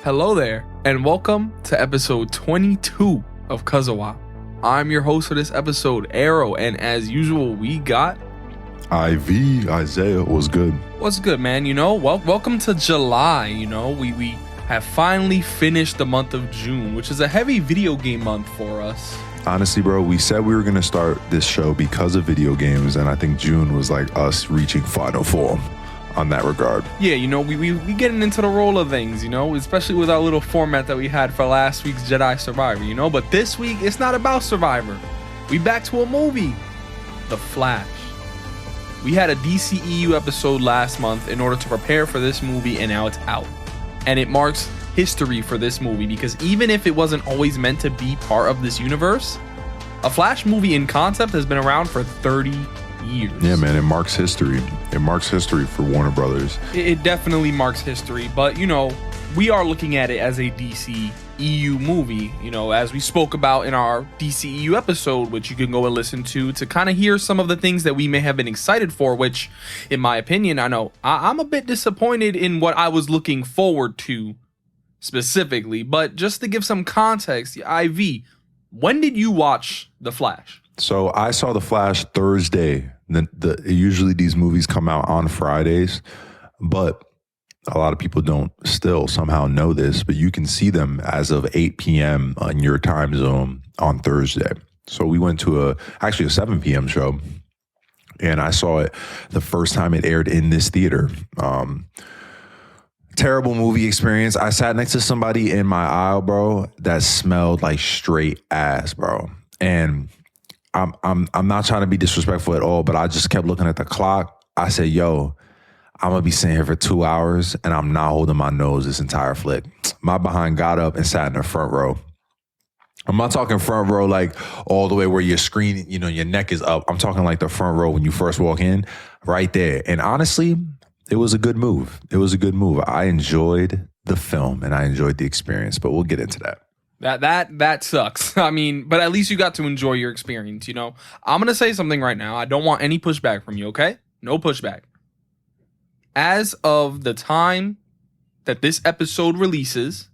Hello there, and welcome to episode 22 of CUZZO-OP. I'm your host for this episode, Arrow, and as usual, we got... Isaiah, was good. What's good, man? Welcome to July, we have finally finished the month of June, which is a heavy video game month for us. Honestly, bro, we said we were going to start this show because of video games, and I think June was like us reaching final form on that regard. Yeah, we getting into the roll of things, especially with our little format that we had for last week's Jedi Survivor, but this week, it's not about Survivor. We back to a movie, The Flash. We had a DCEU episode last month in order to prepare for this movie, and now it's out. And it marks history for this movie because even if it wasn't always meant to be part of this universe, a Flash movie in concept has been around for 30 years. Yeah, man, it marks history. It marks history for Warner Brothers. It definitely marks history, but we are looking at it as a DCEU movie, as we spoke about in our DCEU episode, which you can go and listen to kind of hear some of the things that we may have been excited for, which, in my opinion, I know I'm a bit disappointed in what I was looking forward to specifically, but just to give some context, IV, when did you watch The Flash? So I saw The Flash Thursday. Usually these movies come out on Fridays, but a lot of people don't still somehow know this, but you can see them as of 8 p.m. in your time zone on Thursday. So we went to a 7 p.m. show, and I saw it the first time it aired in this theater. Terrible movie experience. I sat next to somebody in my aisle, bro, that smelled like straight ass, bro. And I'm not trying to be disrespectful at all, but I just kept looking at the clock. I said, yo, I'm going to be sitting here for 2 hours and I'm not holding my nose this entire flick. My behind got up and sat in the front row. I'm not talking front row like all the way where your screen, your neck is up. I'm talking like the front row when you first walk in, right there. And honestly, it was a good move. It was a good move. I enjoyed the film and I enjoyed the experience, but we'll get into that. That sucks. I mean, but at least you got to enjoy your experience, I'm going to say something right now. I don't want any pushback from you, okay? No pushback. As of the time that this episode releases,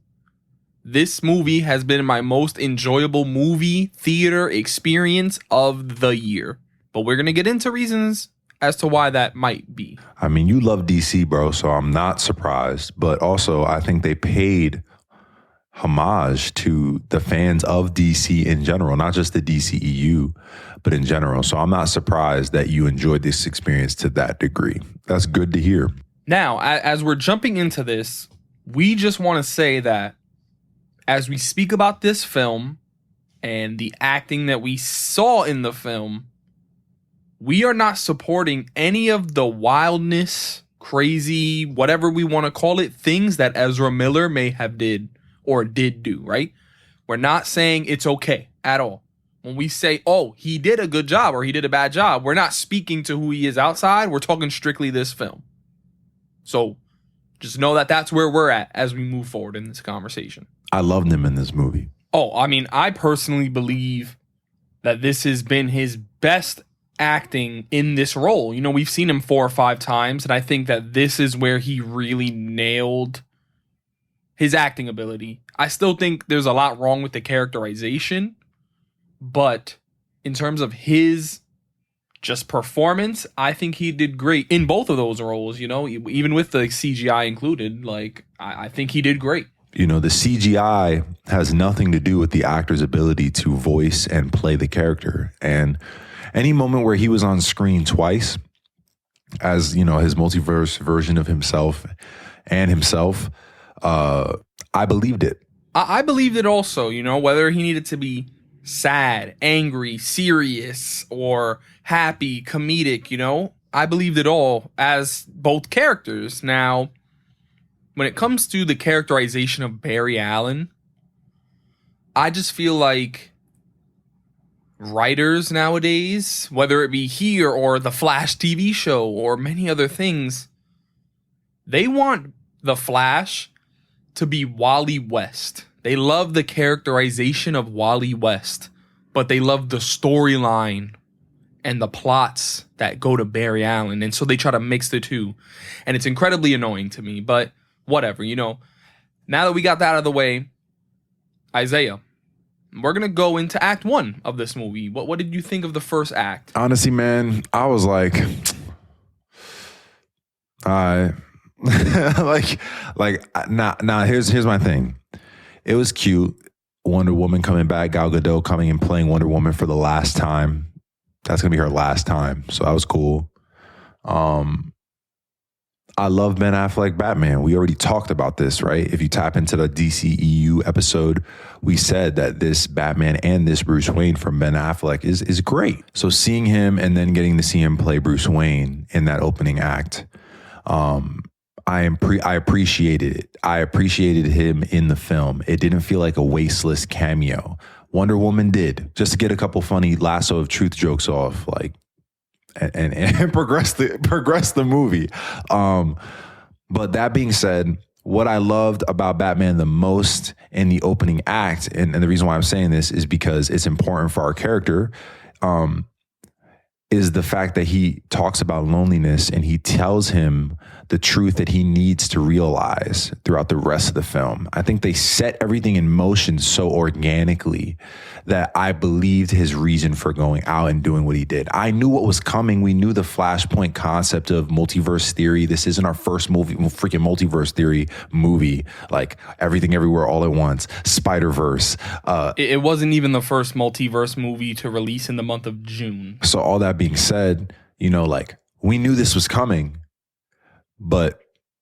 this movie has been my most enjoyable movie theater experience of the year. But we're going to get into reasons as to why that might be. I mean, you love DC, bro, so I'm not surprised. But also, I think they paid homage to the fans of DC in general, not just the DCEU, but in general. So I'm not surprised that you enjoyed this experience to that degree. That's good to hear. Now, as we're jumping into this, we just want to say that as we speak about this film and the acting that we saw in the film, we are not supporting any of the wildness, crazy, whatever we want to call it, things that Ezra Miller may have did or did do, right? We're not saying it's okay at all. When we say, oh, he did a good job or he did a bad job, we're not speaking to who he is outside. We're talking strictly this film. So just know that that's where we're at as we move forward in this conversation. I loved him in this movie. Oh, I mean, I personally believe that this has been his best acting in this role. We've seen him 4 or 5 times, and I think that this is where he really nailed his acting ability. I still think there's a lot wrong with the characterization, but in terms of his just performance, I think he did great in both of those roles, even with the CGI included. I think he did great. The CGI has nothing to do with the actor's ability to voice and play the character. And any moment where he was on screen twice as, his multiverse version of himself, I believed it. I believed it also, whether he needed to be sad, angry, serious, or happy, comedic, I believed it all as both characters. Now, when it comes to the characterization of Barry Allen, I just feel like writers nowadays, whether it be here or the Flash TV show or many other things, they want the Flash to be Wally West. They love the characterization of Wally West, but they love the storyline and the plots that go to Barry Allen. And so they try to mix the two. And it's incredibly annoying to me, but whatever, Now that we got that out of the way, Isaiah, we're going to go into act 1 of this movie. What did you think of the first act? Honestly, man, I was like, here's my thing. It was cute. Wonder Woman coming back, Gal Gadot coming and playing Wonder Woman for the last time. That's going to be her last time. So that was cool. I love Ben Affleck Batman. We already talked about this, right? If you tap into the DCEU episode, we said that this Batman and this Bruce Wayne from Ben Affleck is great. So seeing him and then getting to see him play Bruce Wayne in that opening act, I appreciated it. I appreciated him in the film. It didn't feel like a wasteless cameo. Wonder Woman did, just to get a couple funny lasso of truth jokes off, like, and progress the movie. But that being said, what I loved about Batman the most in the opening act, and the reason why I'm saying this is because it's important for our character, is the fact that he talks about loneliness and he tells him the truth that he needs to realize throughout the rest of the film. I think they set everything in motion so organically that I believed his reason for going out and doing what he did. I knew what was coming. We knew the Flashpoint concept of multiverse theory. This isn't our first freaking multiverse theory movie, like Everything Everywhere All at Once, Spider-Verse. It wasn't even the first multiverse movie to release in the month of June. So all that being said, like, we knew this was coming, but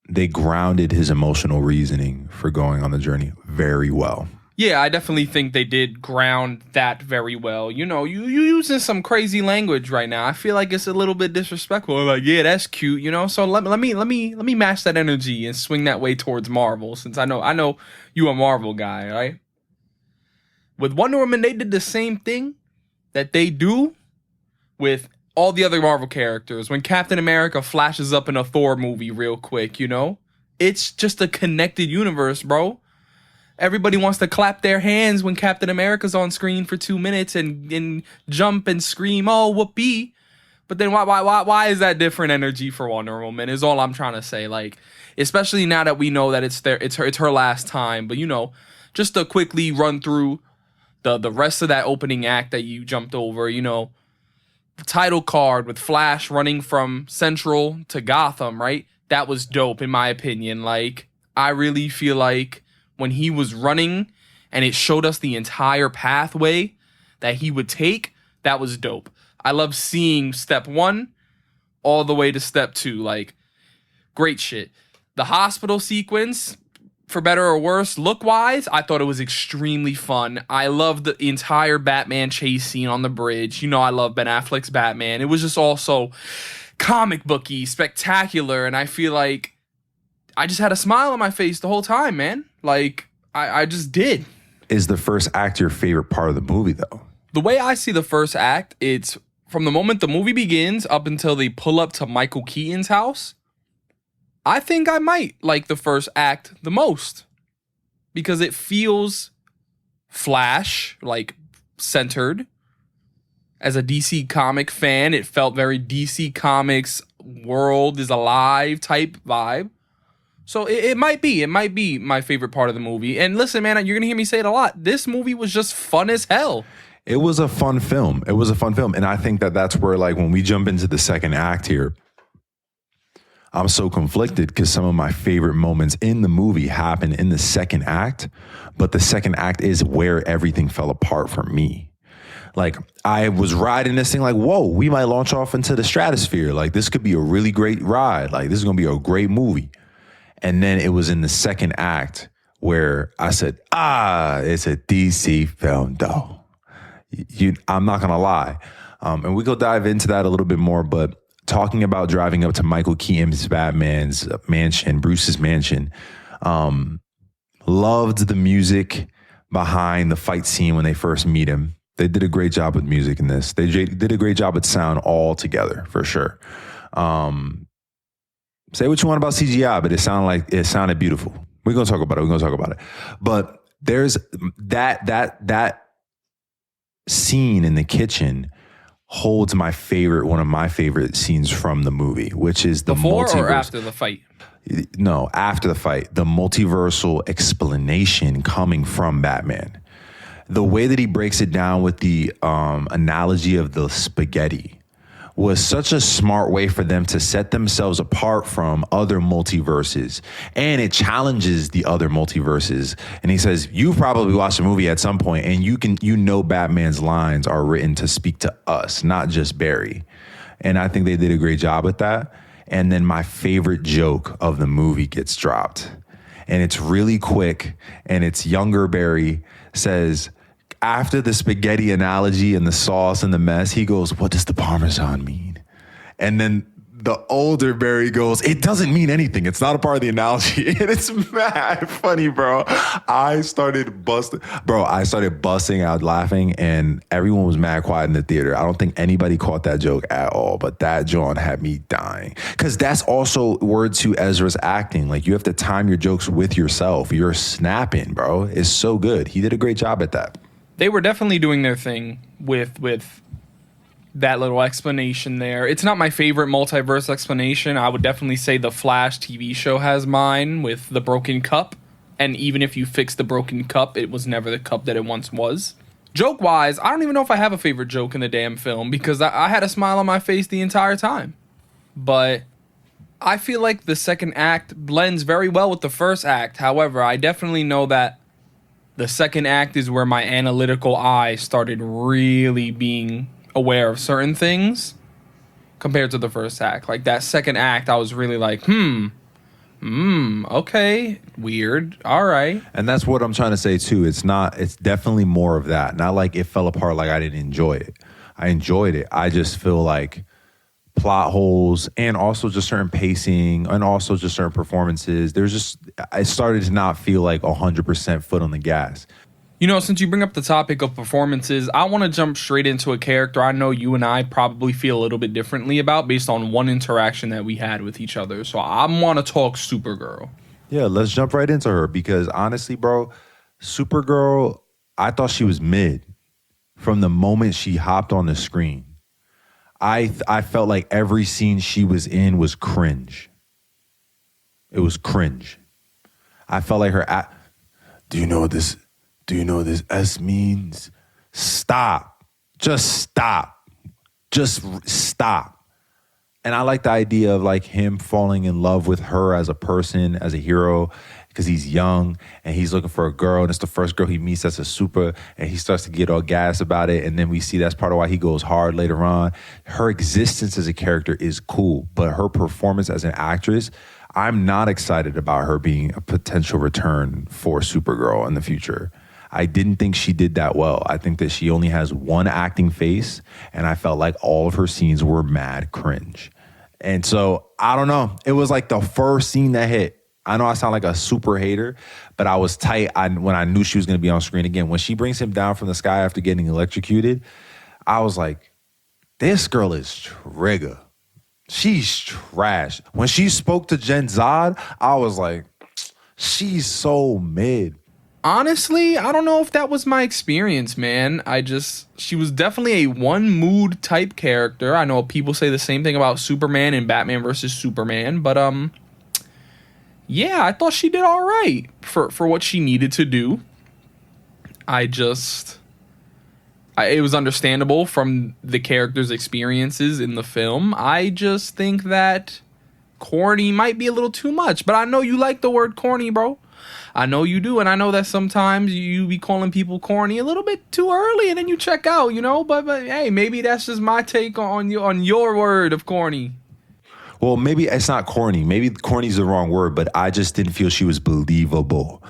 they grounded his emotional reasoning for going on the journey very well. Yeah, I definitely think they did ground that very well. You using some crazy language right now. I feel like it's a little bit disrespectful. Like, yeah, that's cute, So let me match that energy and swing that way towards Marvel, since I know you a Marvel guy, right? With Wonder Woman, they did the same thing that they do with all the other Marvel characters. When Captain America flashes up in a Thor movie real quick, it's just a connected universe, bro. Everybody wants to clap their hands when Captain America's on screen for 2 minutes and jump and scream, oh, whoopee. But then why is that different energy for Wonder Woman is all I'm trying to say. Like, especially now that we know that it's her last time. But, just to quickly run through the rest of that opening act that you jumped over, the title card with Flash running from Central to Gotham, right? That was dope, in my opinion. Like, I really feel like when he was running and it showed us the entire pathway that he would take, that was dope. I love seeing step 1 all the way to step 2. Like, great shit. The hospital sequence, for better or worse, look-wise, I thought it was extremely fun. I loved the entire Batman chase scene on the bridge. I love Ben Affleck's Batman. It was just also comic booky, spectacular, and I feel like I just had a smile on my face the whole time, man. Like, I just did. Is the first act your favorite part of the movie, though? The way I see the first act, it's from the moment the movie begins up until they pull up to Michael Keaton's house. I think I might like the first act the most because it feels Flash, like, centered. As a DC comic fan, it felt very DC Comics world is alive type vibe. So it might be my favorite part of the movie. And listen, man, you're going to hear me say it a lot. This movie was just fun as hell. It was a fun film. And I think that that's where, like, when we jump into the second act here, I'm so conflicted because some of my favorite moments in the movie happen in the second act. But the second act is where everything fell apart for me. Like, I was riding this thing like, whoa, we might launch off into the stratosphere. Like, this could be a really great ride. Like, this is going to be a great movie. And then it was in the second act where I said, it's a DC film, though. I'm not going to lie. And we go dive into that a little bit more, but talking about driving up to Michael Keaton's Batman's mansion, Bruce's mansion, loved the music behind the fight scene when they first meet him. They did a great job with music in this. They did a great job with sound all together, for sure. Say what you want about CGI, but it sounded beautiful. We're gonna talk about it. But there's that scene in the kitchen holds one of my favorite scenes from the movie, which is the before multiverse. or after the fight. No, after the fight, the multiversal explanation coming from Batman. The way that he breaks it down with the analogy of the spaghetti was such a smart way for them to set themselves apart from other multiverses. And it challenges the other multiverses. And he says, you've probably watched a movie at some point and you know Batman's lines are written to speak to us, not just Barry. And I think they did a great job with that. And then my favorite joke of the movie gets dropped. And it's really quick. And it's younger Barry says, after the spaghetti analogy and the sauce and the mess, he goes, what does the Parmesan mean? And then the older Barry goes, it doesn't mean anything. It's not a part of the analogy. And it's mad funny, bro. I started busting out laughing and everyone was mad quiet in the theater. I don't think anybody caught that joke at all, but that John had me dying. Because that's also word to Ezra's acting. Like, you have to time your jokes with yourself. You're snapping, bro. It's so good. He did a great job at that. They were definitely doing their thing with that little explanation there. It's not my favorite multiverse explanation. I would definitely say the Flash TV show has mine with the broken cup. And even if you fix the broken cup, it was never the cup that it once was. Joke-wise, I don't even know if I have a favorite joke in the damn film because I had a smile on my face the entire time. But I feel like the second act blends very well with the first act. However, I definitely know that the second act is where my analytical eye started really being aware of certain things compared to the first act. Like, that second act, I was really like, okay, weird, all right. And that's what I'm trying to say too. It's definitely more of that. Not like it fell apart, like I didn't enjoy it. I enjoyed it. I just feel like plot holes and also just certain pacing and also just certain performances. I started to not feel like 100% foot on the gas. You know, since you bring up the topic of performances, I want to jump straight into a character I know you and I probably feel a little bit differently about based on one interaction that we had with each other. So I want to talk Supergirl. Yeah, let's jump right into her because honestly, bro, Supergirl, I thought she was mid from the moment she hopped on the screen. I felt like every scene she was in was cringe. It was cringe. I felt like her. Do you know what this S means? Stop. Just stop. Just stop. And I like the idea of like him falling in love with her as a person, as a hero, because he's young and he's looking for a girl and it's the first girl he meets that's a super and he starts to get all gas about it. And then we see that's part of why he goes hard later on. Her existence as a character is cool, but her performance as an actress, I'm not excited about her being a potential return for Supergirl in the future. I didn't think she did that well. I think that she only has one acting face, and I felt like all of her scenes were mad cringe. And so, I don't know. It was like the first scene that hit. I know I sound like a super hater, but I was tight when I knew she was going to be on screen again. When she brings him down from the sky after getting electrocuted, I was like, this girl is trigger. She's trash. When she spoke to Jen Zod, I was like, she's so mid. Honestly, I don't know if that was my experience, man. She was definitely a one mood type character. I know people say the same thing about Superman and Batman versus Superman, but yeah, I thought she did all right for what she needed to do. It was understandable from the character's experiences in the film. I just think that corny might be a little too much, but I know you like the word corny, bro. I know you do, and I know that sometimes you be calling people corny a little bit too early, and then you check out, you know. But hey, maybe that's just my take on your word of corny. Well, maybe it's not corny. Maybe corny is the wrong word, but I just didn't feel she was believable.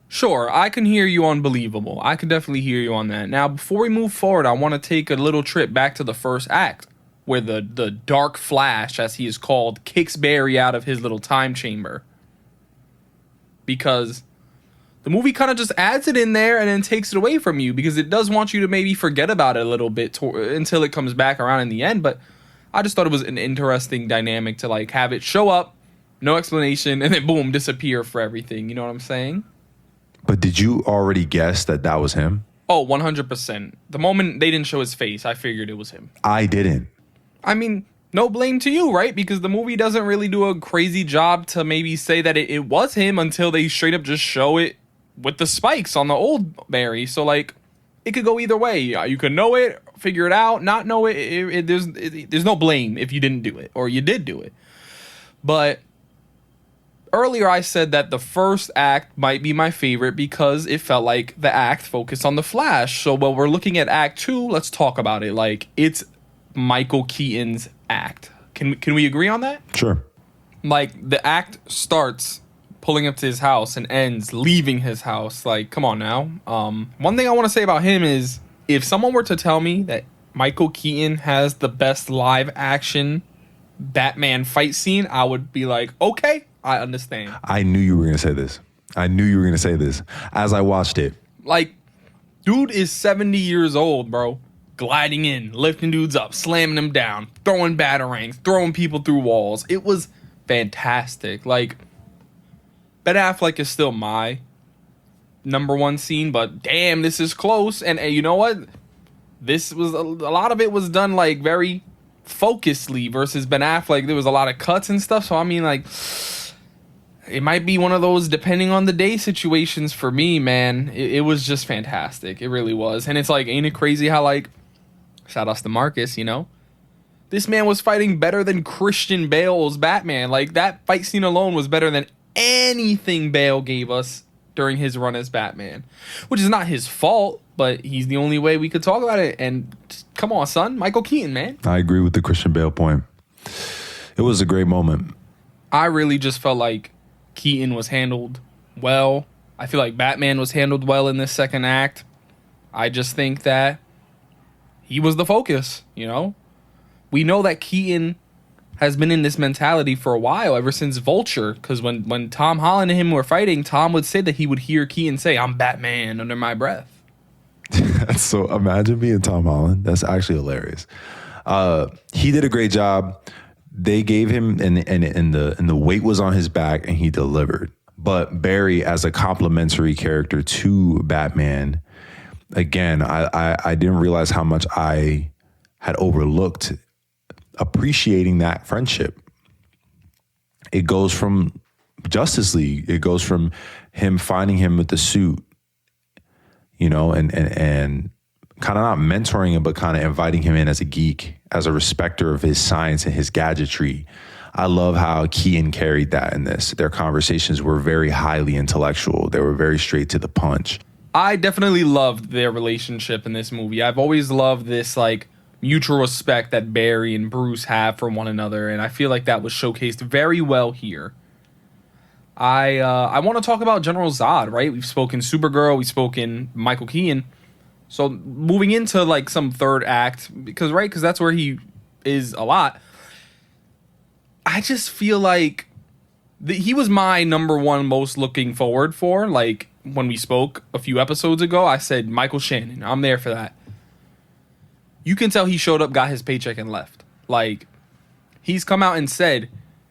Sure, I can hear you on believable. I can definitely hear you on that. Now, before we move forward, I want to take a little trip back to the first act, where the Dark Flash, as he is called, kicks Barry out of his little time chamber. Because the movie kind of just adds it in there and then takes it away from you, because it does want you to maybe forget about it a little bit until it comes back around in the end. But I just thought it was an interesting dynamic to like have it show up, no explanation, and then boom, disappear for everything. You know what I'm saying? But did you already guess that was him? Oh, 100%. The moment they didn't show his face, I figured it was him. I didn't. I mean, no blame to you, right? Because the movie doesn't really do a crazy job to maybe say that it was him until they straight up just show it with the spikes on the old Barry. So like, it could go either way. You could know it, figure it out, not know it. There's no blame if you didn't do it or you did do it. But earlier I said that the first act might be my favorite because it felt like the act focused on the Flash. So while we're looking at Act 2, let's talk about it. Like, it's Michael Keaton's act. Can we agree on that? Sure. Like, the act starts pulling up to his house and ends leaving his house. Like, come on now. One thing I want to say about him is, if someone were to tell me that Michael Keaton has the best live action Batman fight scene, I would be like, okay, I understand. I knew you were going to say this. I knew you were going to say this as I watched it. Like, dude is 70 years old, bro. Gliding in, lifting dudes up, slamming them down, throwing batarangs, throwing people through walls. It was fantastic. Like, Ben Affleck is still my number one scene, but damn, this is close. And you know what? This was a lot of it was done like very focusedly versus Ben Affleck. There was a lot of cuts and stuff. So I mean, like, it might be one of those depending on the day situations for me, man. It was just fantastic. It really was. And it's like, ain't it crazy how, like, shout outs to Marcus, you know? This man was fighting better than Christian Bale's Batman. Like, that fight scene alone was better than anything Bale gave us during his run as Batman. Which is not his fault, but he's the only way we could talk about it. And come on, son. Michael Keaton, man. I agree with the Christian Bale point. It was a great moment. I really just felt like Keaton was handled well. I feel like Batman was handled well in this second act. I just think that he was the focus, you know? We know that Keaton has been in this mentality for a while, ever since Vulture, because when Tom Holland and him were fighting, Tom would say that he would hear Keaton say, "I'm Batman," under my breath. So imagine being Tom Holland. That's actually hilarious. He did a great job. They gave him, and the weight was on his back, and he delivered. But Barry, as a complimentary character to Batman, again, I didn't realize how much I had overlooked appreciating that friendship. It goes from Justice League. It goes from him finding him with the suit, you know, and kind of not mentoring him, but kind of inviting him in as a geek, as a respecter of his science and his gadgetry. I love how Keaton carried that in this. Their conversations were very highly intellectual. They were very straight to the punch. I definitely loved their relationship in this movie. I've always loved this, like, mutual respect that Barry and Bruce have for one another, and I feel like that was showcased very well here. I want to talk about General Zod, right? We've spoken Supergirl, we've spoken Michael Keaton. So moving into like some third act, because that's where he is a lot. I just feel like he was my number one most looking forward for. Like, when we spoke a few episodes ago, I said Michael Shannon. I'm there for that. You can tell he showed up, got his paycheck, and left. Like, he's come out and said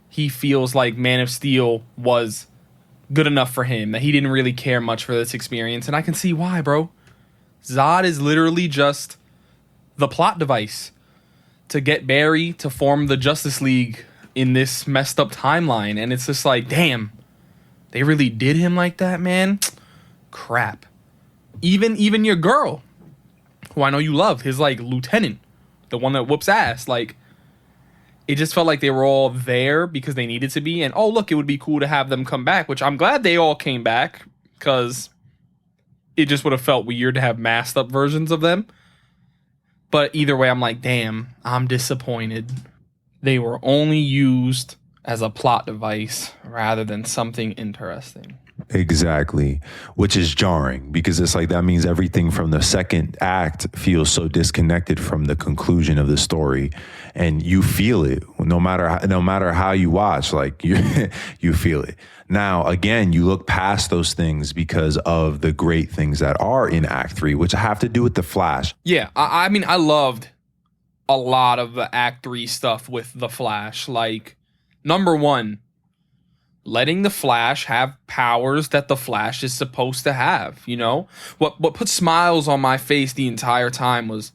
he feels like Man of Steel was good enough for him, that he didn't really care much for this experience, and I can see why, bro. Zod is literally just the plot device to get Barry to form the Justice League in this messed up timeline, and it's just like, damn, they really did him like that, man? Crap. Even your girl, who I know you love, his, like, lieutenant, the one that whoops ass, like, it just felt like they were all there because they needed to be, and oh, look, it would be cool to have them come back, which I'm glad they all came back, because it just would have felt weird to have masked up versions of them. But either way, I'm like, damn, I'm disappointed. They were only used as a plot device rather than something interesting. Exactly, which is jarring, because it's like that means everything from the second act feels so disconnected from the conclusion of the story, and you feel it no matter how you watch. Like, you feel it. Now, again, you look past those things because of the great things that are in Act 3, which have to do with the Flash. Yeah, I mean, I loved a lot of the Act 3 stuff with the Flash. Like, number one, letting the Flash have powers that the Flash is supposed to have, you know? What put smiles on my face the entire time was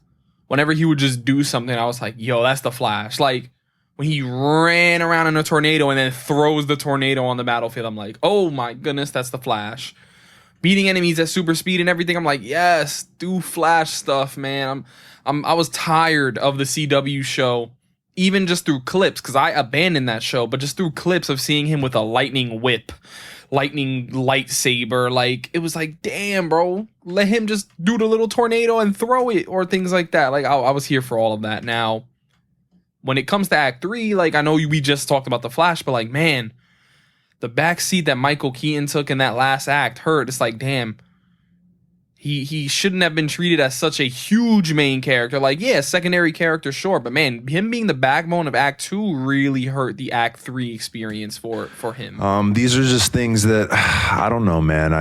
whenever he would just do something, I was like, yo, that's the Flash. Like, when he ran around in a tornado and then throws the tornado on the battlefield. I'm like, oh my goodness, that's the Flash. Beating enemies at super speed and everything. I'm like, yes, do Flash stuff, man. I was tired of the CW show, even just through clips, because I abandoned that show, but just through clips of seeing him with a lightning whip, lightning lightsaber. Like, it was like, damn, bro, let him just do the little tornado and throw it, or things like that. Like, I was here for all of that. Now, when it comes to Act 3, like, I know we just talked about the Flash, but like, man, the backseat that Michael Keaton took in that last act hurt. It's like, damn, he shouldn't have been treated as such a huge main character. Like, yeah, secondary character, sure, but man, him being the backbone of Act 2 really hurt the Act 3 experience for him. These are just things that I don't know, man.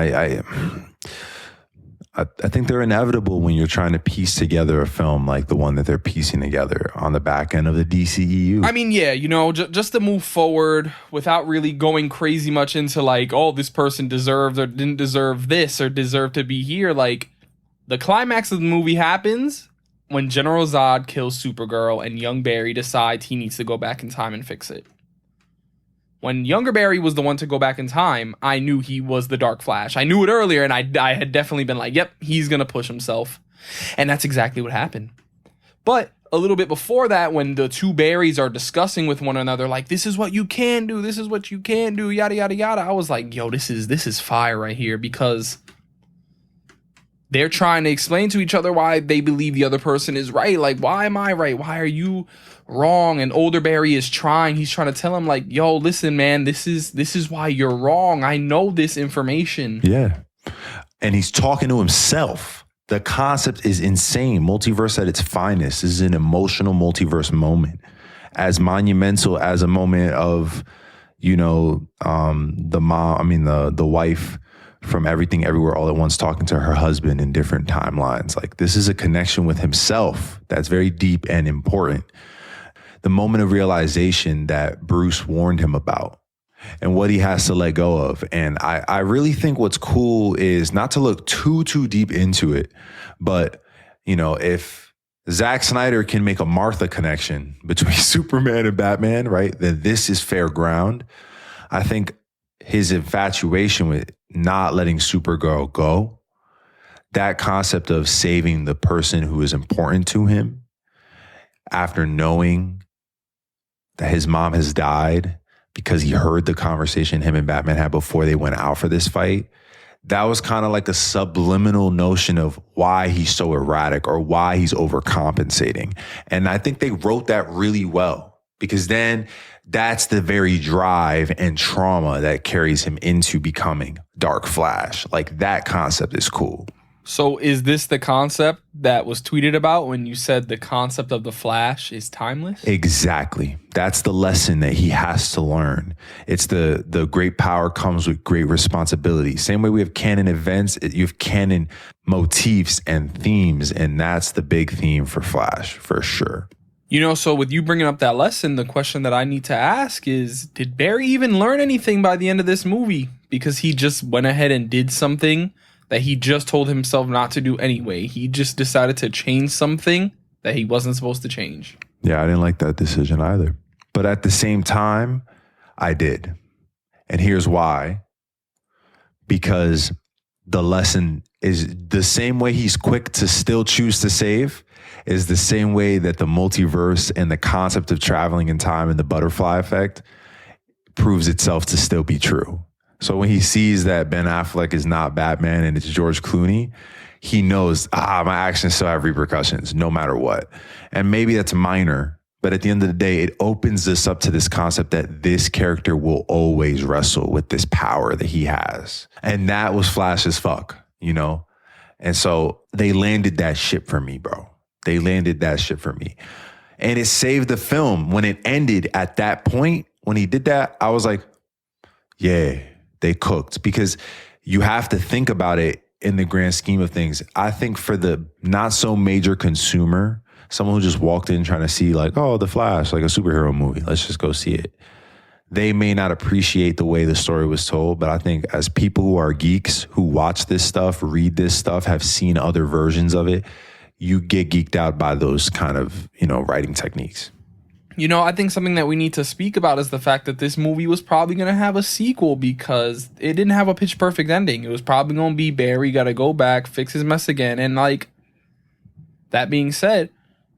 I think they're inevitable when you're trying to piece together a film like the one that they're piecing together on the back end of the DCEU. I mean, yeah, you know, just to move forward without really going crazy much into like, oh, this person deserved or didn't deserve this or deserved to be here. Like, the climax of the movie happens when General Zod kills Supergirl and young Barry decides he needs to go back in time and fix it. When younger Barry was the one to go back in time, I knew he was the Dark Flash. I knew it earlier, and I had definitely been like, yep, he's going to push himself. And that's exactly what happened. But a little bit before that, when the two Barrys are discussing with one another, like, this is what you can do, this is what you can do, yada, yada, yada, I was like, yo, this is fire right here, because they're trying to explain to each other why they believe the other person is right. Like, why am I right? Why are you wrong? And older Barry is trying. He's trying to tell him, like, yo, listen, man, this is why you're wrong. I know this information. Yeah. And he's talking to himself. The concept is insane. Multiverse at its finest. This is an emotional multiverse moment. As monumental as a moment of, you know, the wife from Everything Everywhere All at Once talking to her husband in different timelines. Like, this is a connection with himself that's very deep and important. The moment of realization that Bruce warned him about and what he has to let go of. And I really think what's cool is not to look too deep into it, but, you know, if Zack Snyder can make a Martha connection between Superman and Batman, right, then this is fair ground. I think his infatuation with not letting Supergirl go, that concept of saving the person who is important to him after knowing that his mom has died because he heard the conversation him and Batman had before they went out for this fight, that was kind of like a subliminal notion of why he's so erratic or why he's overcompensating. And I think they wrote that really well, because then that's the very drive and trauma that carries him into becoming Dark Flash. Like, that concept is cool. So is this the concept that was tweeted about when you said the concept of the Flash is timeless? Exactly. That's the lesson that he has to learn. It's the great power comes with great responsibility. Same way we have canon events, you have canon motifs and themes, and that's the big theme for Flash, for sure. You know, so with you bringing up that lesson, the question that I need to ask is, did Barry even learn anything by the end of this movie? Because he just went ahead and did something that he just told himself not to do anyway. He just decided to change something that he wasn't supposed to change. Yeah, I didn't like that decision either. But at the same time, I did. And here's why. Because the lesson is the same way he's quick to still choose to save is the same way that the multiverse and the concept of traveling in time and the butterfly effect proves itself to still be true. So when he sees that Ben Affleck is not Batman and it's George Clooney, he knows, my actions still have repercussions no matter what. And maybe that's minor, but at the end of the day, it opens us up to this concept that this character will always wrestle with this power that he has. And that was Flash as fuck, you know? And so they landed that shit for me, bro. They landed that shit for me. And it saved the film. When it ended at that point, when he did that, I was like, yeah, they cooked. Because you have to think about it in the grand scheme of things. I think for the not so major consumer, someone who just walked in trying to see like, oh, The Flash, like a superhero movie, let's just go see it. They may not appreciate the way the story was told, but I think as people who are geeks, who watch this stuff, read this stuff, have seen other versions of it, you get geeked out by those kind of, you know, writing techniques. You know, I think something that we need to speak about is the fact that this movie was probably going to have a sequel because it didn't have a pitch perfect ending. It was probably going to be Barry got to go back, fix his mess again. And like, that being said,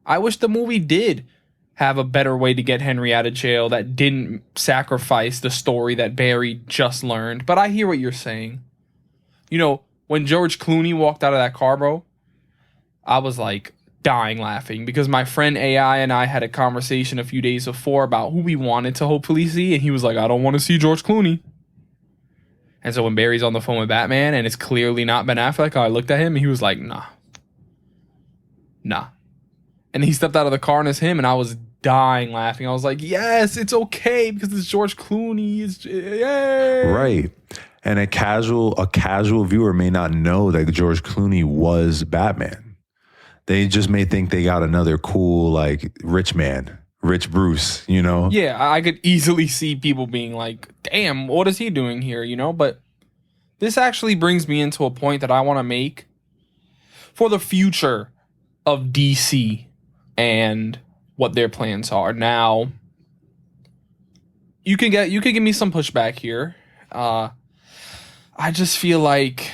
I wish the movie did have a better way to get Henry out of jail that didn't sacrifice the story that Barry just learned. But I hear what you're saying. You know, when George Clooney walked out of that car, bro, I was like, dying laughing because my friend AI and I had a conversation a few days before about who we wanted to hopefully see, and he was like, I don't want to see George Clooney. And so when Barry's on the phone with Batman and it's clearly not Ben Affleck, I looked at him and he was like, nah. And he stepped out of the car and it's him, and I was dying laughing. I was like, yes, it's okay because it's George Clooney. It's yay. Right. And a casual viewer may not know that George Clooney was Batman. They just may think they got another cool, like, rich Bruce, you know? Yeah, I could easily see people being like, damn, what is he doing here, you know? But this actually brings me into a point that I want to make for the future of DC and what their plans are. Now, you can give me some pushback here. I just feel like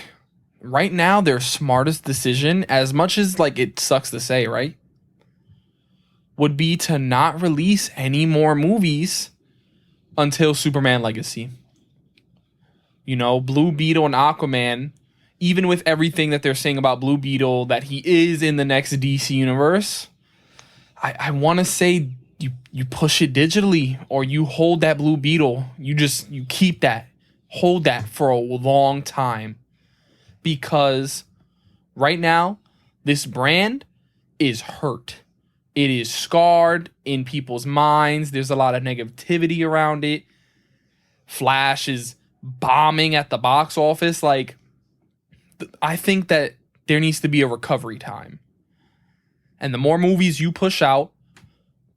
right now, their smartest decision, as much as like it sucks to say, right, would be to not release any more movies until Superman Legacy. You know, Blue Beetle and Aquaman, even with everything that they're saying about Blue Beetle, that he is in the next DC universe, I want to say you push it digitally, or you hold that Blue Beetle. You keep that, hold that for a long time. Because right now, this brand is hurt. It is scarred in people's minds. There's a lot of negativity around it. Flash is bombing at the box office. Like, I think that there needs to be a recovery time. And the more movies you push out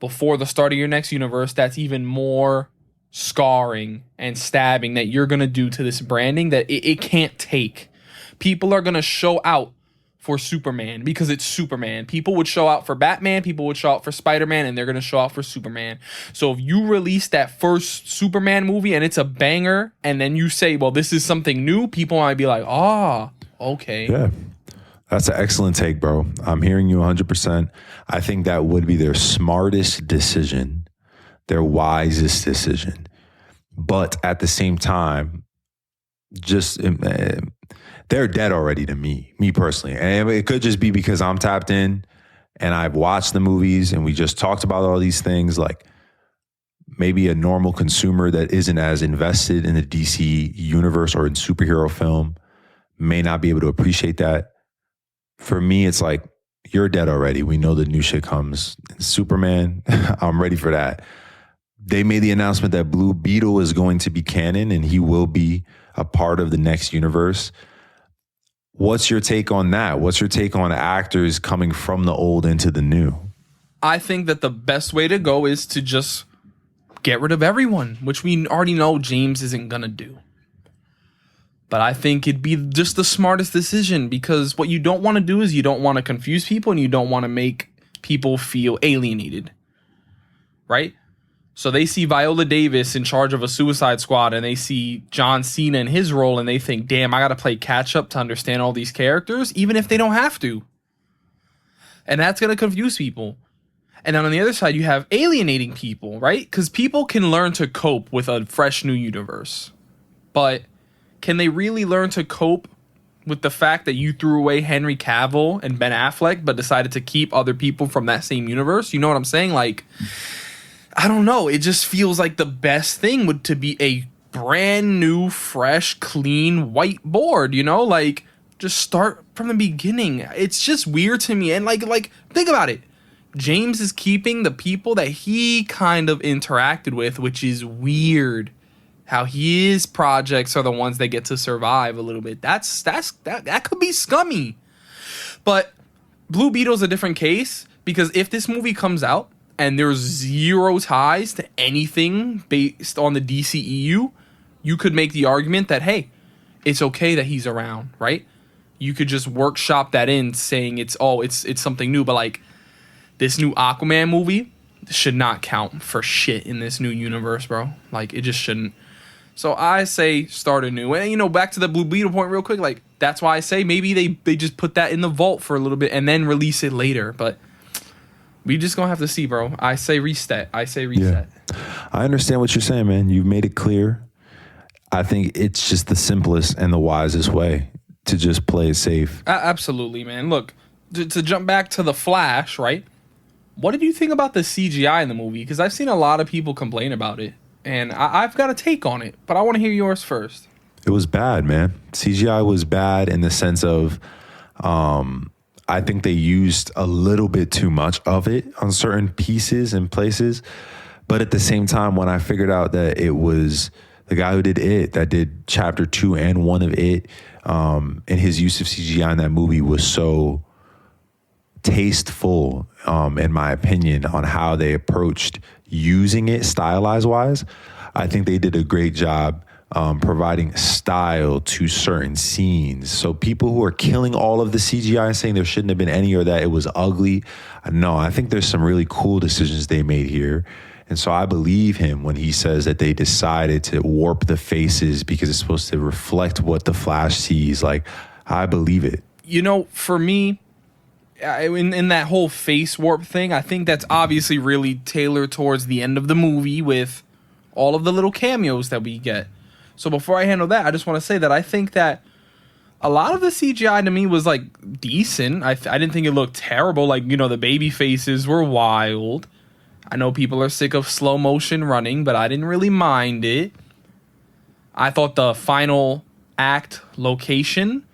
before the start of your next universe, that's even more scarring and stabbing that you're going to do to this branding that it can't take. People are going to show out for Superman because it's Superman. People would show out for Batman. People would show out for Spider-Man, and they're going to show out for Superman. So if you release that first Superman movie and it's a banger, and then you say, well, this is something new, people might be like, okay. Yeah. That's an excellent take, bro. I'm hearing you 100%. I think that would be their smartest decision, their wisest decision. But at the same time, just... they're dead already to me personally. And it could just be because I'm tapped in and I've watched the movies and we just talked about all these things. Like maybe a normal consumer that isn't as invested in the DC universe or in superhero film may not be able to appreciate that. For me, it's like, you're dead already. We know the new shit comes. Superman, I'm ready for that. They made the announcement that Blue Beetle is going to be canon and he will be a part of the next universe. What's your take on that? What's your take on actors coming from the old into the new? I think that the best way to go is to just get rid of everyone, which we already know James isn't going to do. But I think it'd be just the smartest decision because what you don't want to do is you don't want to confuse people and you don't want to make people feel alienated. Right? So they see Viola Davis in charge of a Suicide Squad and they see John Cena in his role and they think, damn, I got to play catch up to understand all these characters, even if they don't have to. And that's going to confuse people. And then on the other side, you have alienating people, right? Because people can learn to cope with a fresh new universe. But can they really learn to cope with the fact that you threw away Henry Cavill and Ben Affleck, but decided to keep other people from that same universe? You know what I'm saying? Like... I don't know. It just feels like the best thing would to be a brand new, fresh, clean white board, you know? Like, just start from the beginning. It's just weird to me. And like think about it. James is keeping the people that he kind of interacted with, which is weird. How his projects are the ones that get to survive a little bit. That could be scummy. But Blue Beetle's a different case because if this movie comes out and there's zero ties to anything based on the DCEU, you could make the argument that, hey, it's okay that he's around, right? You could just workshop that in saying it's something new. But like this new Aquaman movie, should not count for shit in this new universe, bro. Like, it just shouldn't. So I say start anew. And, you know, back to the Blue Beetle point real quick. Like, that's why I say maybe they just put that in the vault for a little bit and then release it later. But we just gonna have to see, bro. I say reset. Yeah. I understand what you're saying, man. You've made it clear. I think it's just the simplest and the wisest way to just play it safe. Absolutely, man. Look, to jump back to The Flash, right? What did you think about the CGI in the movie? Because I've seen a lot of people complain about it. And I've got a take on it. But I want to hear yours first. It was bad, man. CGI was bad in the sense of I think they used a little bit too much of it on certain pieces and places. But at the same time, when I figured out that it was the guy who did It, that did chapter 2 and 1 of It, and his use of CGI in that movie was so tasteful, in my opinion, on how they approached using it stylized wise. I think they did a great job providing style to certain scenes. So people who are killing all of the CGI and saying there shouldn't have been any or that it was ugly, no, I think there's some really cool decisions they made here. And so I believe him when he says that they decided to warp the faces because it's supposed to reflect what the Flash sees. Like, I believe it. You know, for me, in that whole face warp thing, I think that's obviously really tailored towards the end of the movie with all of the little cameos that we get. So before I handle that, I just want to say that I think that a lot of the CGI to me was, like, decent. I didn't think it looked terrible. Like, you know, the baby faces were wild. I know people are sick of slow motion running, but I didn't really mind it. I thought the final act location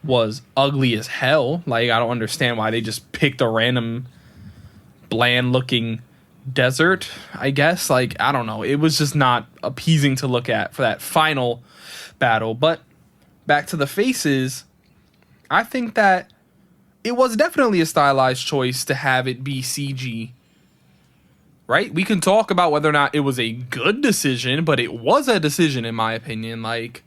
was ugly as hell. Like, I don't understand why they just picked a random bland looking desert, I guess. Like, I don't know. It was just not appeasing to look at for that final battle. But back to the faces, I think that it was definitely a stylized choice to have it be CG. Right? We can talk about whether or not it was a good decision, but it was a decision in my opinion. Like,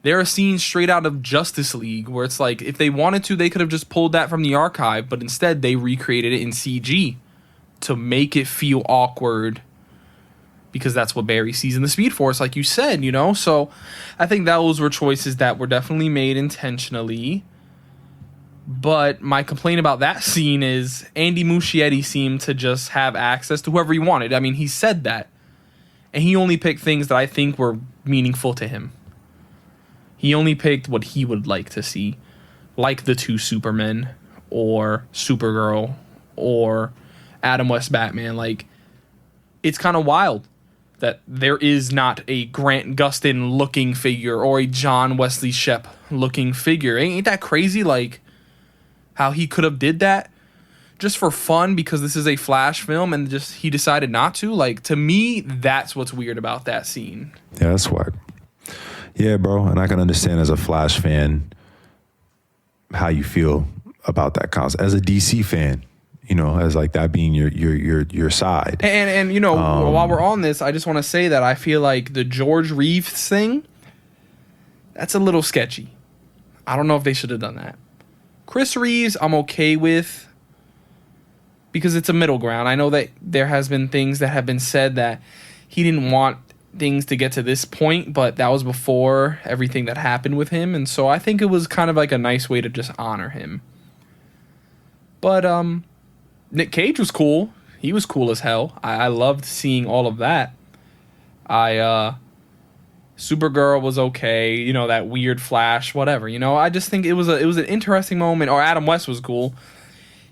there are scenes straight out of Justice League where it's like, if they wanted to, they could have just pulled that from the archive, but instead they recreated it in CG to make it feel awkward because that's what Barry sees in the Speed Force, like you said, you know? So I think those were choices that were definitely made intentionally. But my complaint about that scene is Andy Muschietti seemed to just have access to whoever he wanted. I mean, he said that. And he only picked things that I think were meaningful to him. He only picked what he would like to see. Like the 2 Supermen, or Supergirl, or Adam West Batman. Like, it's kind of wild that there is not a Grant Gustin looking figure or a John Wesley Shipp looking figure. Ain't that crazy? Like, how he could have did that just for fun because this is a Flash film and just he decided not to. Like, to me, that's what's weird about that scene. Yeah, that's whack. Yeah, bro. And I can understand as a Flash fan how you feel about that concept. As a DC fan, you know, as like that being your side. And you know, while we're on this, I just want to say that I feel like the George Reeves thing, that's a little sketchy. I don't know if they should have done that. Chris Reeves, I'm okay with because it's a middle ground. I know that there has been things that have been said that he didn't want things to get to this point, but that was before everything that happened with him. And so I think it was kind of like a nice way to just honor him. But Nick Cage was cool. He was cool as hell. I loved seeing all of that. Supergirl was okay, you know, that weird Flash, whatever, you know. I just think it was an interesting moment. Or Adam West was cool.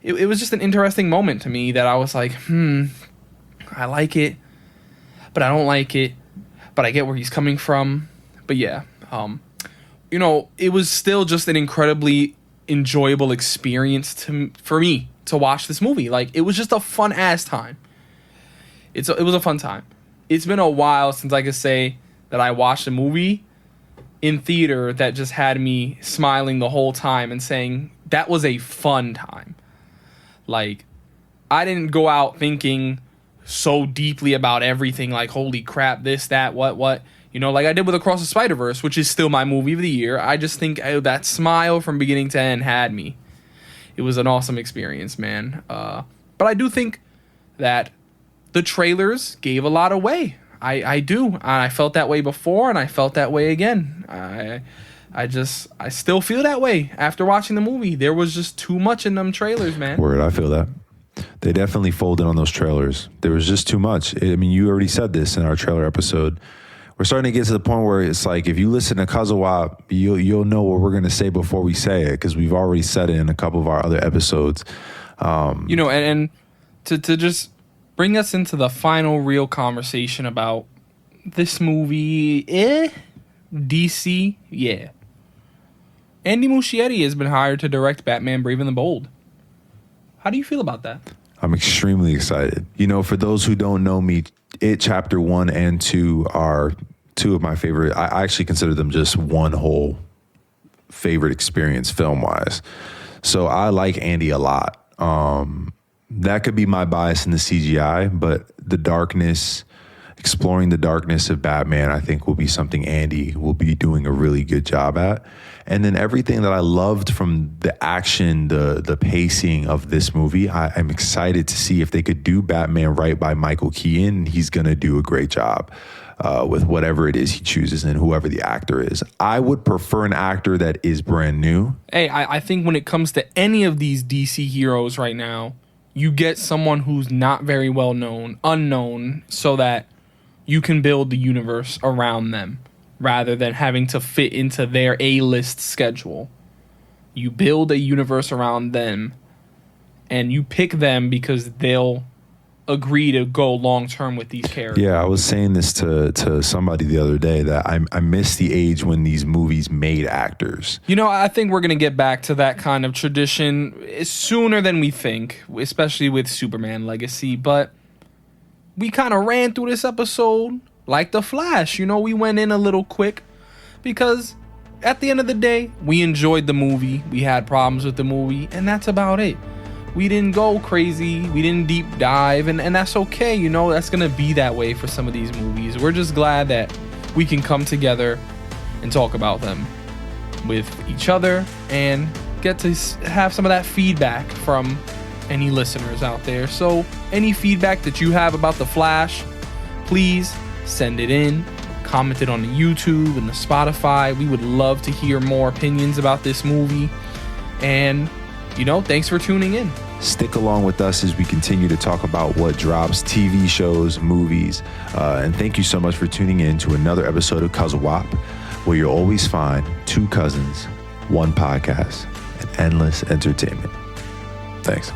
It was just an interesting moment to me that I was like, I like it, but I don't like it, but I get where he's coming from. But yeah, you know, it was still just an incredibly enjoyable experience for me to watch this movie. Like, it was just a fun ass time. It was a fun time. It's been a while since I could say that I watched a movie in theater that just had me smiling the whole time and saying that was a fun time. Like, I didn't go out thinking so deeply about everything, like, holy crap, this, that, what, you know, like I did with Across the Spider-Verse, which is still my movie of the year. I just think that smile from beginning to end had me. It was an awesome experience, man. But I do think that the trailers gave a lot away. I do. I felt that way before, and I felt that way again. I still feel that way after watching the movie. There was just too much in them trailers, man. Word, I feel that. They definitely folded on those trailers. There was just too much. I mean, you already said this in our trailer episode. We're starting to get to the point where it's like, if you listen to CUZZO-OP, you'll know what we're going to say before we say it, because we've already said it in a couple of our other episodes. And to just bring us into the final real conversation about this movie, DC, yeah. Andy Muschietti has been hired to direct Batman Brave and the Bold. How do you feel about that? I'm extremely excited. For those who don't know me, It Chapter 1 and 2 are two of my favorite. I actually consider them just one whole favorite experience film-wise. So I like Andy a lot. That could be my bias in the CGI, but the darkness, exploring the darkness of Batman, I think will be something Andy will be doing a really good job at. And then everything that I loved from the action, the pacing of this movie, I'm excited to see if they could do Batman right by Michael Keaton. He's going to do a great job with whatever it is he chooses and whoever the actor is. I would prefer an actor that is brand new. Hey, I think when it comes to any of these DC heroes right now, you get someone who's not very well known, unknown, so that you can build the universe around them rather than having to fit into their A-list schedule. You build a universe around them, and you pick them because they'll agree to go long-term with these characters. Yeah, I was saying this to somebody the other day, that I miss the age when these movies made actors. I think we're going to get back to that kind of tradition sooner than we think, especially with Superman Legacy, but we kind of ran through this episode like The Flash. We went in a little quick because at the end of the day, we enjoyed the movie. We had problems with the movie, and that's about it. We didn't go crazy. We didn't deep dive, and that's okay. That's going to be that way for some of these movies. We're just glad that we can come together and talk about them with each other and get to have some of that feedback from any listeners out there. So any feedback that you have about The Flash, please send it in. Comment it on the YouTube and the Spotify. We would love to hear more opinions about this movie. And, thanks for tuning in. Stick along with us as we continue to talk about what drops, TV shows, movies. And thank you so much for tuning in to another episode of CUZZO-OP, where you'll always find two cousins, one podcast, and endless entertainment. Thanks.